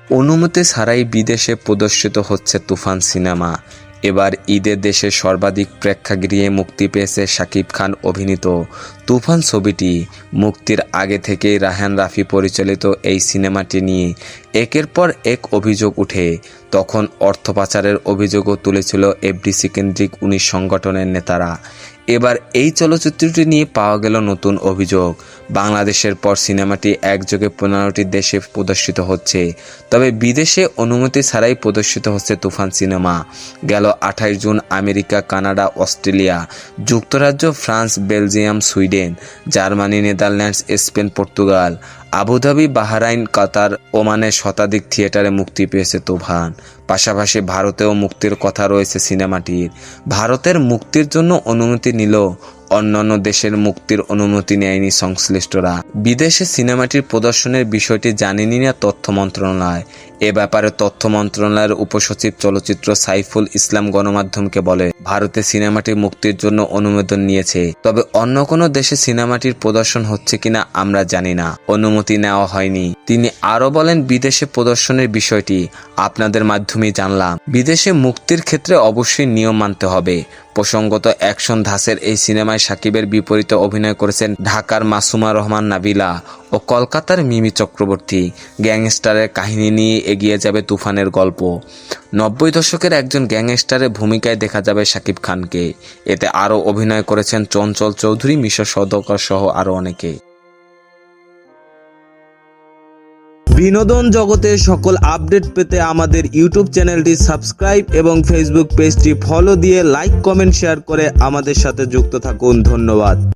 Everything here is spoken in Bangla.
অনুমতি ছাড়াই বিদেশে প্রদর্শিত হচ্ছে তুফান সিনেমা। এবার ঈদে দেশের সর্বাধিক প্রেক্ষাগৃহে মুক্তি পেয়েছে শাকিব খান অভিনীত তুফান ছবিটি। মুক্তির আগে থেকেই রায়হান রাফি পরিচালিত এই সিনেমাটি নিয়ে একের পর এক অভিযোগ উঠে। তখন অর্থ পাচারের অভিযোগও তুলেছিল এফডিসি কেন্দ্রিক 19 সংগঠনের নেতারা। এবার এই চলচ্চিত্রটি নিয়ে পাওয়া গেল নতুন অভিযোগ। বাংলাদেশের পর সিনেমাটি একযোগে 15টি দেশে প্রদর্শিত হচ্ছে, তবে বিদেশে অনুমতি ছাড়াই প্রদর্শিত হচ্ছে তুফান সিনেমা। গেল 28 জুন আমেরিকা, কানাডা, অস্ট্রেলিয়া, যুক্তরাজ্য, France, Belgium, Sweden, Germany, Netherlands, Spain, Portugal, Abu Dhabi, Bahrain, Qatar, ওমানের শতাধিক থিয়েটারে মুক্তি পেয়েছে তুফান। পাশাপাশি ভারতেও মুক্তির কথা রয়েছে সিনেমাটির। ভারতের মুক্তির জন্য অনুমতি নিল, অন্যান্য দেশের মুক্তির অনুমতি নেয়নি সংশ্লিষ্টরা। বিদেশে সিনেমাটির প্রদর্শনের বিষয়টি জানেনি না তথ্য মন্ত্রণালয়। এ ব্যাপারে তথ্য মন্ত্রণালয়ের উপসচিব চলচ্চিত্র সাইফুল ইসলাম গণমাধ্যমকে বলে, ভারতে সিনেমাটি মুক্তির জন্য অনুমোদন নিয়েছে, তবে অন্য কোনো দেশে সিনেমাটির প্রদর্শন হচ্ছে কিনা আমরা জানি না, অনুমতি নেওয়া হয়নি। তিনি আরও বলেন, বিদেশে প্রদর্শনের বিষয়টি আপনাদের মাধ্যমেই জানলাম। বিদেশে মুক্তির ক্ষেত্রে অবশ্যই নিয়ম মানতে হবে। প্রসঙ্গত, অ্যাকশন ধাঁচের এই সিনেমায় শাকিবের বিপরীতে অভিনয় করেছেন ঢাকার মাসুমা রহমান নাবিলা ও কলকাতার মিমি চক্রবর্তী। গ্যাংস্টারের কাহিনী নিয়ে এগিয়ে যাবে তুফানের গল্প। 90 দশকের একজন গ্যাংস্টারের ভূমিকায় দেখা যাবে শাকিব খানকে। এতে আরও অভিনয় করেছেন চঞ্চল চৌধুরী, মিশা সওদাগর সহ আরও অনেকে। বিনোদন জগতের সকল আপডেট পেতে আমাদের ইউটিউব চ্যানেলটি সাবস্ক্রাইব এবং ফেসবুক পেজটি ফলো দিয়ে লাইক, কমেন্ট, শেয়ার করে আমাদের সাথে যুক্ত থাকুন। ধন্যবাদ।